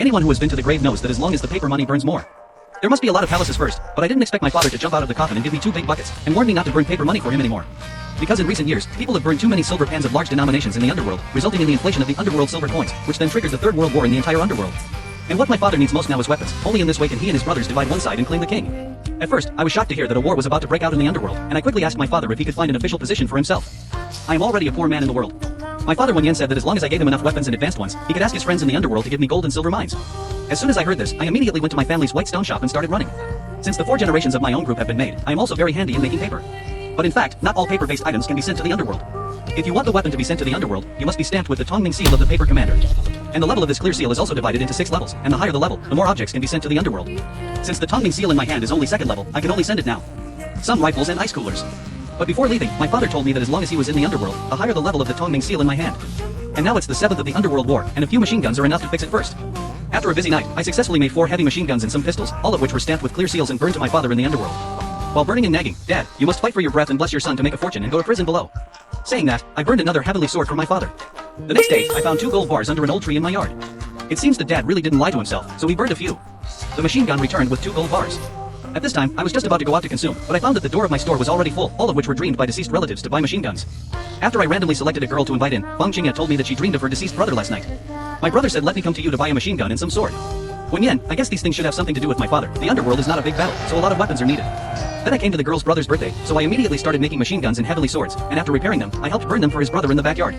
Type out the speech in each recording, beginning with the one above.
Anyone who has been to the grave knows that as long as the paper money burns more. There must be a lot of palaces first, but I didn't expect my father to jump out of the coffin and give me 2 big buckets, and warn me not to burn paper money for him anymore. Because in recent years, people have burned too many silver pans of large denominations in the underworld, resulting in the inflation of the underworld silver coins, which then triggered the Third World War in the entire underworld. And what my father needs most now is weapons. Only in this way can he and his brothers divide one side and claim the king. At first, I was shocked to hear that a war was about to break out in the underworld, and I quickly asked my father if he could find an official position for himself. I am already a poor man in the world. My father one yen said that as long as I gave him enough weapons and advanced ones, he could ask his friends in the underworld to give me gold and silver mines. As soon as I heard this, I immediately went to my family's white stone shop and started running. Since the 4 generations of my own group have been made, I am also very handy in making paper. But in fact, not all paper-based items can be sent to the underworld. If you want the weapon to be sent to the underworld, you must be stamped with the Tongming seal of the paper commander. And the level of this clear seal is also divided into 6 levels, and the higher the level, the more objects can be sent to the underworld. Since the Tongming seal in my hand is only 2nd level, I can only send it now. Some rifles and ice coolers. But before leaving, my father told me that as long as he was in the underworld, the higher the level of the Tongming seal in my hand. And now it's the 7th of the underworld war, and a few machine guns are enough to fix it first. After a busy night, I successfully made 4 heavy machine guns and some pistols, all of which were stamped with clear seals and burned to my father in the underworld. While burning and nagging, "Dad, you must fight for your breath and bless your son to make a fortune and go to prison below." Saying that, I burned another heavenly sword for my father. The next day, I found 2 gold bars under an old tree in my yard. It seems that Dad really didn't lie to himself, so he burned a few. The machine gun returned with 2 gold bars. At this time, I was just about to go out to consume, but I found that the door of my store was already full, all of which were dreamed by deceased relatives to buy machine guns. After I randomly selected a girl to invite in, Bang Qingya told me that she dreamed of her deceased brother last night. My brother said let me come to you to buy a machine gun and some sword. When yen, I guess these things should have something to do with my father. The underworld is not a big battle, so a lot of weapons are needed. Then I came to the girl's brother's birthday, so I immediately started making machine guns and heavenly swords, and after repairing them, I helped burn them for his brother in the backyard.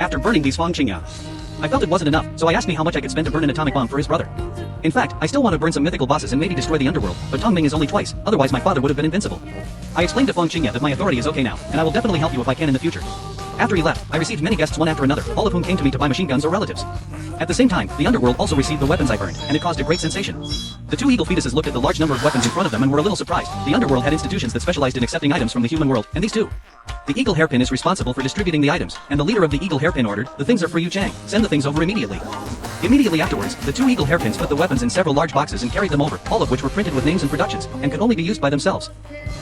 After burning these Bang Qingya, I felt it wasn't enough, so I asked me how much I could spend to burn an atomic bomb for his brother. In fact, I still want to burn some mythical bosses and maybe destroy the underworld, but Tongming is only twice, otherwise my father would have been invincible. I explained to Bang Qingya that my authority is okay now, and I will definitely help you if I can in the future. After he left, I received many guests one after another, all of whom came to me to buy machine guns or relatives. At the same time, the underworld also received the weapons I burned, and it caused a great sensation. The 2 eagle fetuses looked at the large number of weapons in front of them and were a little surprised. The underworld had institutions that specialized in accepting items from the human world, and these too. The eagle hairpin is responsible for distributing the items, and the leader of the eagle hairpin ordered, "The things are for you, Chang. Send the things over immediately." Immediately afterwards, the 2 eagle hairpins put the weapons in several large boxes and carried them over, all of which were printed with names and productions, and could only be used by themselves.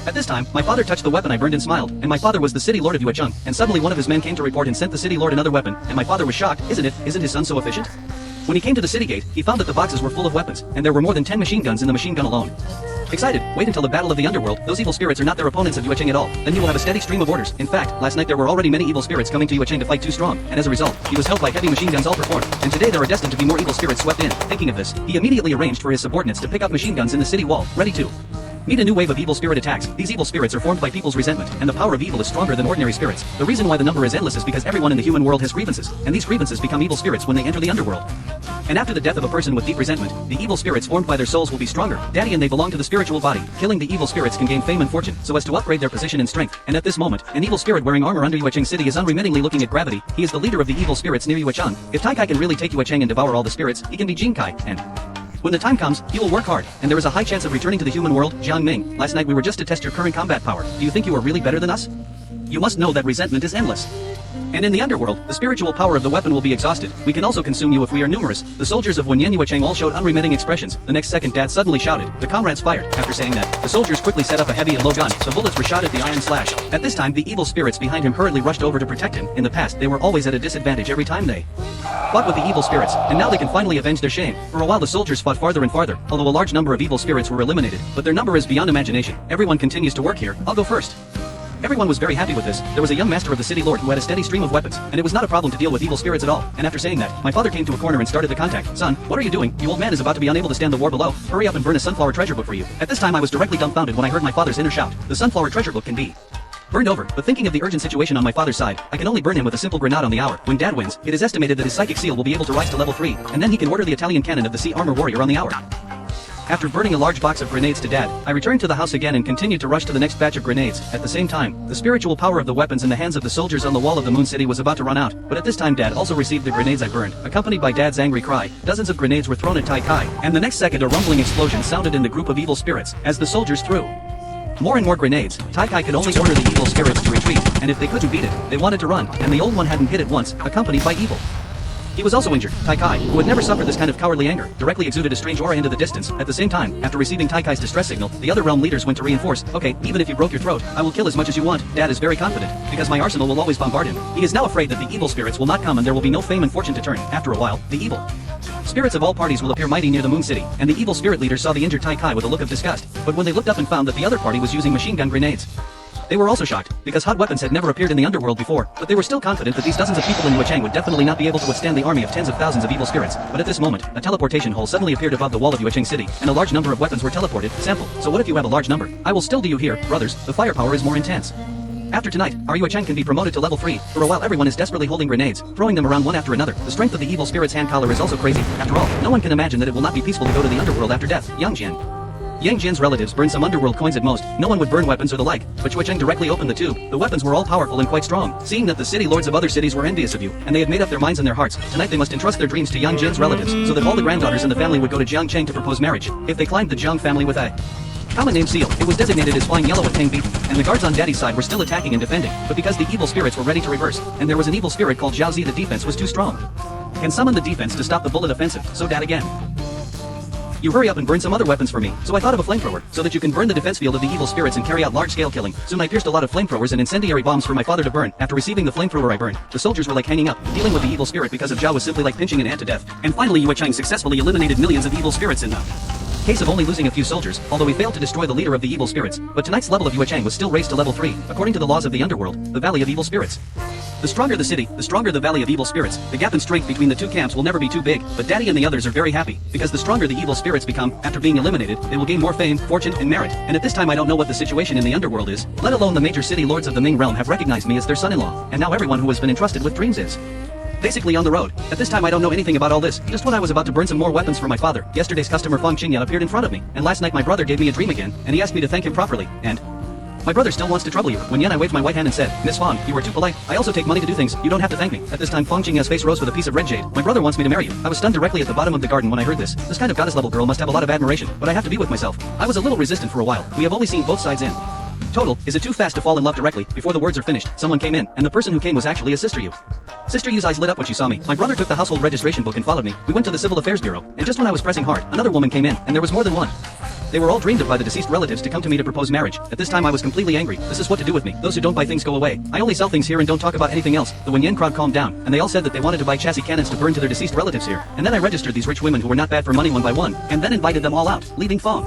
At this time, my father touched the weapon I burned and smiled, and my father was the city lord of Yuecheng, and suddenly one of his men came to report and sent the city lord another weapon, and my father was shocked. Isn't his son so efficient? When he came to the city gate, he found that the boxes were full of weapons, and there were more than 10 machine guns in the machine gun alone. Excited, wait until the battle of the underworld. Those evil spirits are not their opponents of Yuecheng at all. Then he will have a steady stream of orders. In fact, last night there were already many evil spirits coming to Yuecheng to fight too strong, and as a result, he was helped by heavy machine guns all performed. And today there are destined to be more evil spirits swept in. Thinking of this, he immediately arranged for his subordinates to pick up machine guns in the city wall, ready to meet a new wave of evil spirit attacks. These evil spirits are formed by people's resentment, and the power of evil is stronger than ordinary spirits. The reason why the number is endless is because everyone in the human world has grievances, and these grievances become evil spirits when they enter the underworld. And after the death of a person with deep resentment, the evil spirits formed by their souls will be stronger. Daddy and they belong to the spiritual body. Killing the evil spirits can gain fame and fortune, so as to upgrade their position and strength. And at this moment, an evil spirit wearing armor under Yuecheng City is unremittingly looking at gravity. He is the leader of the evil spirits near Yuecheng. If Tai Kai can really take Yuecheng and devour all the spirits, he can be Jing Kai, and when the time comes, he will work hard, and there is a high chance of returning to the human world. Jiang Ming, last night we were just to test your current combat power. Do you think you are really better than us? You must know that resentment is endless. And in the underworld, the spiritual power of the weapon will be exhausted. We can also consume you if we are numerous. The soldiers of Wenyan Yuecheng all showed unremitting expressions. The next second Dad suddenly shouted. The comrades fired. After saying that, the soldiers quickly set up a heavy and low gun. The bullets were shot at the iron slash. At this time, the evil spirits behind him hurriedly rushed over to protect him. In the past, they were always at a disadvantage every time they fought with the evil spirits, and now they can finally avenge their shame. For a while the soldiers fought farther and farther, although a large number of evil spirits were eliminated, but their number is beyond imagination. Everyone continues to work here. I'll go first. Everyone was very happy with this. There was a young master of the city lord who had a steady stream of weapons, and it was not a problem to deal with evil spirits at all. And after saying that, my father came to a corner and started the contact. Son, what are you doing? Your old man is about to be unable to stand the war below. Hurry up and burn a sunflower treasure book for you. At this time I was directly dumbfounded when I heard my father's inner shout. The sunflower treasure book can be burned over, but thinking of the urgent situation on my father's side, I can only burn him with a simple grenade on the hour. When Dad wins, it is estimated that his psychic seal will be able to rise to level 3, and then he can order the Italian cannon of the sea armor warrior on the hour. After burning a large box of grenades to Dad, I returned to the house again and continued to rush to the next batch of grenades. At the same time, the spiritual power of the weapons in the hands of the soldiers on the wall of the Moon City was about to run out, but at this time Dad also received the grenades I burned. Accompanied by Dad's angry cry, dozens of grenades were thrown at Tai Kai, and the next second a rumbling explosion sounded in the group of evil spirits. As the soldiers threw more and more grenades, Tai Kai could only order the evil spirits to retreat, and if they couldn't beat it, they wanted to run, and the old one hadn't hit it once, accompanied by evil. He was also injured. Tai Kai, who had never suffered this kind of cowardly anger, directly exuded a strange aura into the distance. At the same time, after receiving Tai Kai's distress signal, the other realm leaders went to reinforce. Okay, even if you broke your throat, I will kill as much as you want. Dad is very confident, because my arsenal will always bombard him. He is now afraid that the evil spirits will not come and there will be no fame and fortune to turn. After a while, the evil spirits of all parties will appear mighty near the Moon City, and the evil spirit leaders saw the injured Tai Kai with a look of disgust, but when they looked up and found that the other party was using machine gun grenades, they were also shocked, because hot weapons had never appeared in the underworld before, but they were still confident that these dozens of people in Yuechang would definitely not be able to withstand the army of tens of thousands of evil spirits. But at this moment, a teleportation hole suddenly appeared above the wall of Yuechang City, and a large number of weapons were teleported. Sample. So what if you have a large number? I will still do you here, brothers, the firepower is more intense. After tonight, our Yuechang can be promoted to level 3. For a while everyone is desperately holding grenades, throwing them around one after another. The strength of the evil spirit's hand collar is also crazy. After all, no one can imagine that it will not be peaceful to go to the underworld after death. Yang Jian's relatives burned some underworld coins at most. No one would burn weapons or the like, but Yuechang directly opened the tube. The weapons were all powerful and quite strong. Seeing that the city lords of other cities were envious of you, and they had made up their minds and their hearts, tonight they must entrust their dreams to Yang Jian's relatives, so that all the granddaughters in the family would go to Jiangcheng to propose marriage. If they climbed the Jiang family with a common name seal, it was designated as flying yellow at Tang beaten, and the guards on daddy's side were still attacking and defending, but because the evil spirits were ready to reverse, and there was an evil spirit called Zhao Zi, the defense was too strong. Can summon the defense to stop the bullet offensive, so dad again. You hurry up and burn some other weapons for me, so I thought of a flamethrower, so that you can burn the defense field of the evil spirits and carry out large-scale killing. Soon I pierced a lot of flamethrowers and incendiary bombs for my father to burn. After receiving the flamethrower I burned, the soldiers were like hanging up. Dealing with the evil spirit because of Zhao was simply like pinching an ant to death. And finally Yuechang successfully eliminated millions of evil spirits in the case of only losing a few soldiers, although we failed to destroy the leader of the evil spirits. But tonight's level of Yuechang was still raised to level 3, according to the laws of the underworld, the Valley of Evil Spirits. The stronger the city, the stronger the Valley of Evil Spirits. The gap in strength between the two camps will never be too big, but Daddy and the others are very happy, because the stronger the evil spirits become, after being eliminated, they will gain more fame, fortune, and merit. And at this time I don't know what the situation in the underworld is, let alone the major city lords of the Ming realm have recognized me as their son-in-law, and now everyone who has been entrusted with dreams is basically on the road. At this time I don't know anything about all this, just when I was about to burn some more weapons for my father, yesterday's customer Feng Qingyan appeared in front of me, and last night my brother gave me a dream again, and he asked me to thank him properly, and my brother still wants to trouble you. When I waved my white hand and said, Miss Fong, you were too polite. I also take money to do things. You don't have to thank me. At this time Feng Qingyan's face rose with a piece of red jade. My brother wants me to marry you. I was stunned directly at the bottom of the garden when I heard this. This kind of goddess level girl must have a lot of admiration, but I have to be with myself. I was a little resistant for a while. We have only seen both sides in. Total, is it too fast to fall in love directly? Before the words are finished, someone came in, and the person who came was actually a Sister Yu. Sister Yu's eyes lit up when she saw me. My brother took the household registration book and followed me. We went to the Civil Affairs Bureau, and just when I was pressing hard, another woman came in, and there was more than one. They were all dreamed of by the deceased relatives to come to me to propose marriage. At this time I was completely angry. This is what to do with me. Those who don't buy things go away. I only sell things here and don't talk about anything else. The Wenyan crowd calmed down, and they all said that they wanted to buy chassis cannons to burn to their deceased relatives here. And then I registered these rich women who were not bad for money one by one, and then invited them all out, leaving Fong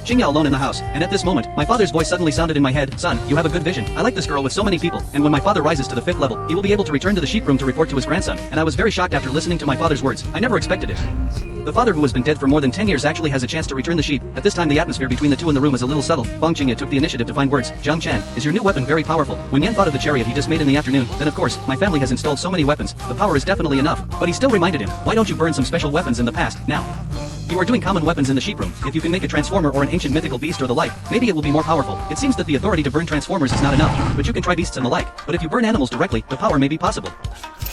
Qingya alone in the house. And at this moment, my father's voice suddenly sounded in my head, son, you have a good vision. I like this girl with so many people, and when my father rises to the 5th level, he will be able to return to the sheep room to report to his grandson. And I was very shocked after listening to my father's words. I never expected it. The father who has been dead for more than 10 years actually has a chance to return the sheep. At this time the atmosphere between the two in the room is a little subtle. Feng Qingya took the initiative to find words. Zhang Chen, is your new weapon very powerful? When Yan thought of the chariot he just made in the afternoon, then of course, my family has installed so many weapons. The power is definitely enough. But he still reminded him, why don't you burn some special weapons in the past, now? You are doing common weapons in the sheep room. If you can make a transformer or an ancient mythical beast or the like, maybe it will be more powerful. It seems that the authority to burn transformers is not enough, but you can try beasts and the like. But if you burn animals directly, the power may be possible.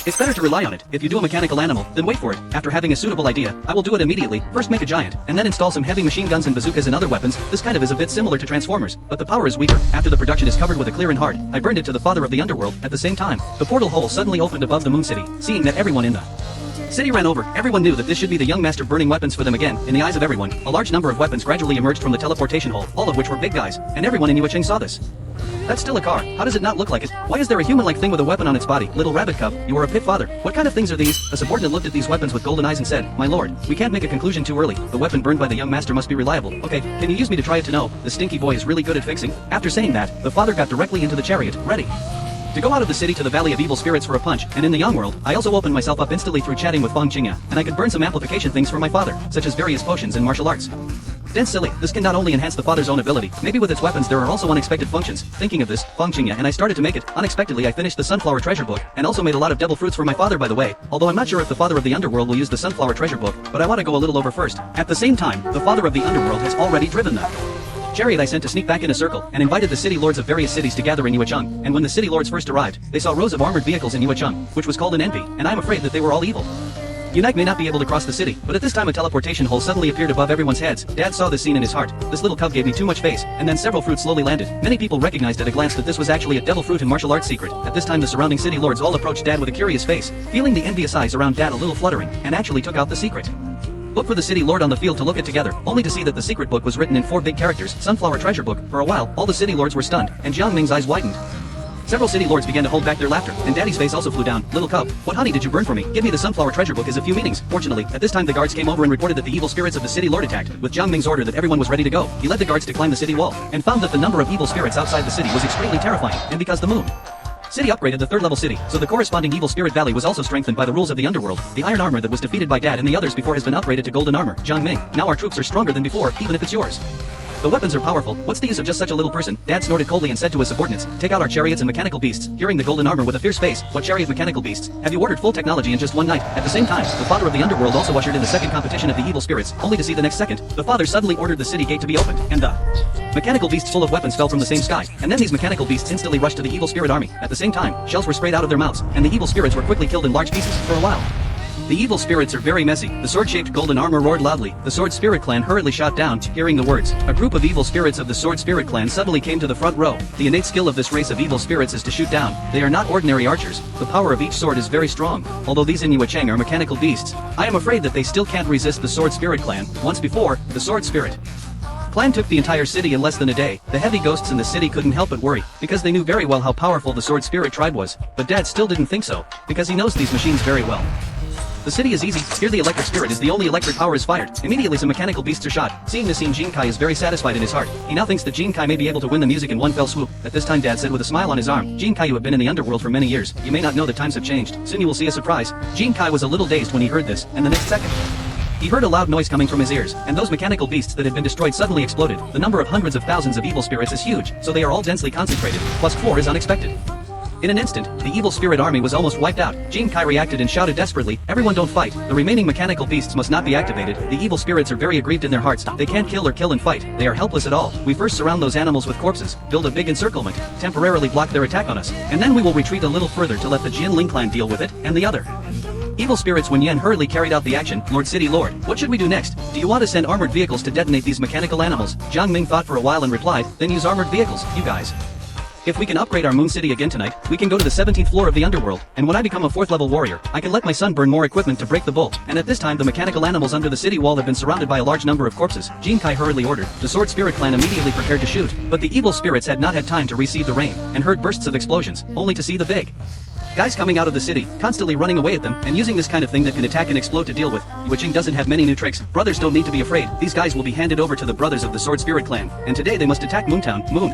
It's better to rely on it. If you do a mechanical animal, then wait for it. After having a suitable idea, I will do it immediately. First make a giant, and then install some heavy machine guns and bazookas and other weapons. This kind of is a bit similar to Transformers, but the power is weaker. After the production is covered with a clear and hard, I burned it to the father of the underworld. At the same time, the portal hole suddenly opened above the Moon City. Seeing that everyone in the city ran over, everyone knew that this should be the young master burning weapons for them again. In the eyes of everyone, a large number of weapons gradually emerged from the teleportation hole, all of which were big guys, and everyone in Yuechang saw this. That's still a car. How does it not look like it? Why is there a human-like thing with a weapon on its body? Little rabbit cub, you are a pit father. What kind of things are these? A subordinate looked at these weapons with golden eyes and said, my lord, we can't make a conclusion too early. The weapon burned by the young master must be reliable. Okay, can you use me to try it to know? The stinky boy is really good at fixing. After saying that, the father got directly into the chariot, ready to go out of the city to the Valley of Evil Spirits for a punch. And in the young world, I also opened myself up instantly through chatting with Feng Qingya, and I could burn some amplification things for my father, such as various potions and martial arts. Then silly, this can not only enhance the father's own ability, maybe with its weapons there are also unexpected functions. Thinking of this, Feng Qingya and I started to make it. Unexpectedly I finished the sunflower treasure book, and also made a lot of devil fruits for my father by the way, although I'm not sure if the father of the underworld will use the sunflower treasure book, but I want to go a little over first. At the same time, the father of the underworld has already driven the chariot I sent to sneak back in a circle, and invited the city lords of various cities to gather in Yuechang, and when the city lords first arrived, they saw rows of armored vehicles in Yuechang, which was called an NP, and I'm afraid that they were all evil. Unite may not be able to cross the city, but at this time a teleportation hole suddenly appeared above everyone's heads. Dad saw this scene in his heart. This little cub gave me too much face, and then several fruits slowly landed. Many people recognized at a glance that this was actually a devil fruit and martial arts secret. At this time the surrounding city lords all approached Dad with a curious face, feeling the envious eyes around Dad a little fluttering, and actually took out the secret book for the city lord on the field to look at together, only to see that the secret book was written in 4 big characters, Sunflower Treasure Book. For a while, all the city lords were stunned, and Jiang Ming's eyes widened. Several city lords began to hold back their laughter, and Daddy's face also flew down. Little cub, what honey did you burn for me? Give me the sunflower treasure book is a few meanings. Fortunately, at this time the guards came over and reported that the evil spirits of the city lord attacked. With Jiang Ming's order that everyone was ready to go, he led the guards to climb the city wall, and found that the number of evil spirits outside the city was extremely terrifying, and because the moon city upgraded the third level city, so the corresponding evil spirit valley was also strengthened by the rules of the underworld. The iron armor that was defeated by Dad and the others before has been upgraded to golden armor. Jiang Ming, now our troops are stronger than before, even if it's yours. The weapons are powerful. What's the use of just such a little person? Dad snorted coldly and said to his subordinates, take out our chariots and mechanical beasts. Hearing the golden armor with a fierce face, what chariot mechanical beasts? Have you ordered full technology in just one night? At the same time, the father of the underworld also ushered in the second competition of the evil spirits, only to see the next second, the father suddenly ordered the city gate to be opened, and the mechanical beasts full of weapons fell from the same sky, and then these mechanical beasts instantly rushed to the evil spirit army. At the same time, shells were sprayed out of their mouths, and the evil spirits were quickly killed in large pieces. For a while, the evil spirits are very messy. The sword-shaped golden armor roared loudly. The Sword Spirit clan hurriedly shot down. Hearing the words, a group of evil spirits of the Sword Spirit clan suddenly came to the front row. The innate skill of this race of evil spirits is to shoot down. They are not ordinary archers. The power of each sword is very strong. Although these Inuit Chang are mechanical beasts, I am afraid that they still can't resist the Sword Spirit clan. Once before, the Sword Spirit clan took the entire city in less than a day. The heavy ghosts in the city couldn't help but worry, because they knew very well how powerful the Sword Spirit tribe was. But Dad still didn't think so, because he knows these machines very well. The city is easy. Here the electric spirit is the only electric power is fired. Immediately some mechanical beasts are shot. Seeing this scene, Jin Kai is very satisfied in his heart. He now thinks that Jin Kai may be able to win the music in one fell swoop. At this time Dad said with a smile on his arm, Jin Kai, you have been in the underworld for many years. You may not know that times have changed. Soon you will see a surprise. Jin Kai was a little dazed when he heard this, and the next second, he heard a loud noise coming from his ears, and those mechanical beasts that had been destroyed suddenly exploded. The number of hundreds of thousands of evil spirits is huge, so they are all densely concentrated. Plus 4 is unexpected. In an instant, the evil spirit army was almost wiped out. Jin Kai reacted and shouted desperately, everyone don't fight. The remaining mechanical beasts must not be activated. The evil spirits are very aggrieved in their hearts. They can't kill or kill and fight. They are helpless at all. We first surround those animals with corpses, build a big encirclement, temporarily block their attack on us, and then we will retreat a little further to let the Jin Ling clan deal with it, and the other evil spirits. When Yen hurriedly carried out the action, Lord City Lord, what should we do next? Do you want to send armored vehicles to detonate these mechanical animals? Jiang Ming thought for a while and replied, then use armored vehicles, you guys. If we can upgrade our moon city again tonight, we can go to the 17th floor of the underworld, and when I become a 4th level warrior, I can let my son burn more equipment to break the bolt. And at this time the mechanical animals under the city wall have been surrounded by a large number of corpses. Jin Kai hurriedly ordered. The Sword Spirit clan immediately prepared to shoot, but the evil spirits had not had time to receive the rain, and heard bursts of explosions, only to see the big guys coming out of the city, constantly running away at them, and using this kind of thing that can attack and explode to deal with. Witching doesn't have many new tricks. Brothers don't need to be afraid. These guys will be handed over to the brothers of the Sword Spirit clan, and today they must attack Moontown. Moon.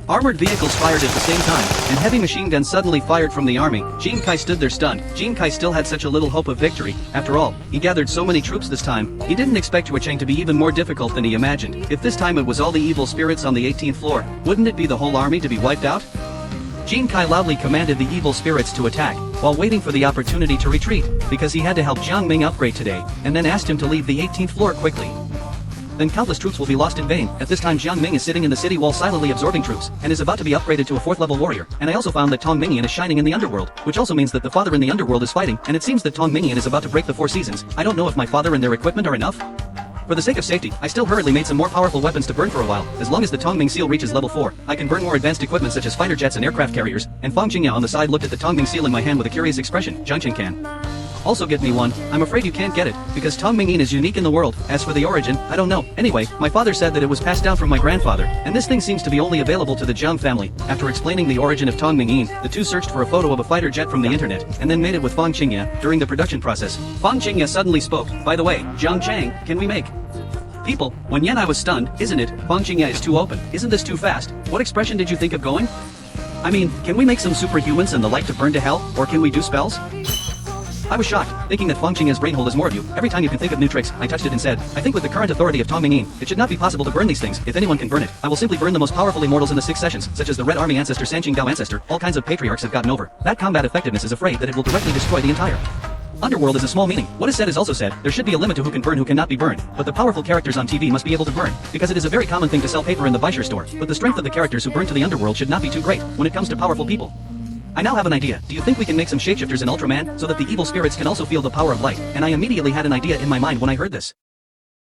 Armored vehicles fired at the same time, and heavy machine guns suddenly fired from the army. Jin Kai stood there stunned. Jin Kai still had such a little hope of victory. After all, he gathered so many troops this time. He didn't expect Wei-Chang to be even more difficult than he imagined. If this time it was all the evil spirits on the 18th floor, wouldn't it be the whole army to be wiped out? Jin Kai loudly commanded the evil spirits to attack, while waiting for the opportunity to retreat, because he had to help Jiang Ming upgrade today, and then asked him to leave the 18th floor quickly. Then countless troops will be lost in vain. At this time Jiang Ming is sitting in the city wall silently absorbing troops, and is about to be upgraded to a 4th level warrior. And I also found that Tong Mingyuan is shining in the underworld, which also means that the father in the underworld is fighting, and it seems that Tong Mingyuan is about to break the 4 seasons. I don't know if my father and their equipment are enough. For the sake of safety, I still hurriedly made some more powerful weapons to burn for a while. As long as the Tongming seal reaches level 4, I can burn more advanced equipment such as fighter jets and aircraft carriers. And Fang Qingya on the side looked at the Tongming seal in my hand with a curious expression. Jiangqing can also get me one. I'm afraid you can't get it, because Tongming Yin is unique in the world. As for the origin, I don't know. Anyway, my father said that it was passed down from my grandfather, and this thing seems to be only available to the Jiang family. After explaining the origin of Tongming Yin, the two searched for a photo of a fighter jet from the internet, and then made it with Fang Qingya. During the production process, Fang Qingya suddenly spoke. By the way, Jiang Chang, can we make people? When Yen I was stunned, isn't it? Fang Qingya is too open. Isn't this too fast? What expression did you think of going? I mean, can we make some superhumans and the like to burn to hell, or can we do spells? I was shocked, thinking that Fang Qingya's brain hold is more of you. Every time you can think of new tricks, I touched it and said, I think with the current authority of Tongming Yin, it should not be possible to burn these things. If anyone can burn it, I will simply burn the most powerful immortals in the 6 sessions, such as the Red Army ancestor Sanqing Gao ancestor. All kinds of patriarchs have gotten over. That combat effectiveness is afraid that it will directly destroy the entire underworld. Is a small meaning. What is said is also said. There should be a limit to who can burn, who cannot be burned. But the powerful characters on TV must be able to burn, because it is a very common thing to sell paper in the Baishir store. But the strength of the characters who burn to the underworld should not be too great when it comes to powerful people. I now have an idea. Do you think we can make some shapeshifters in Ultraman, so that the evil spirits can also feel the power of light? And I immediately had an idea in my mind when I heard this.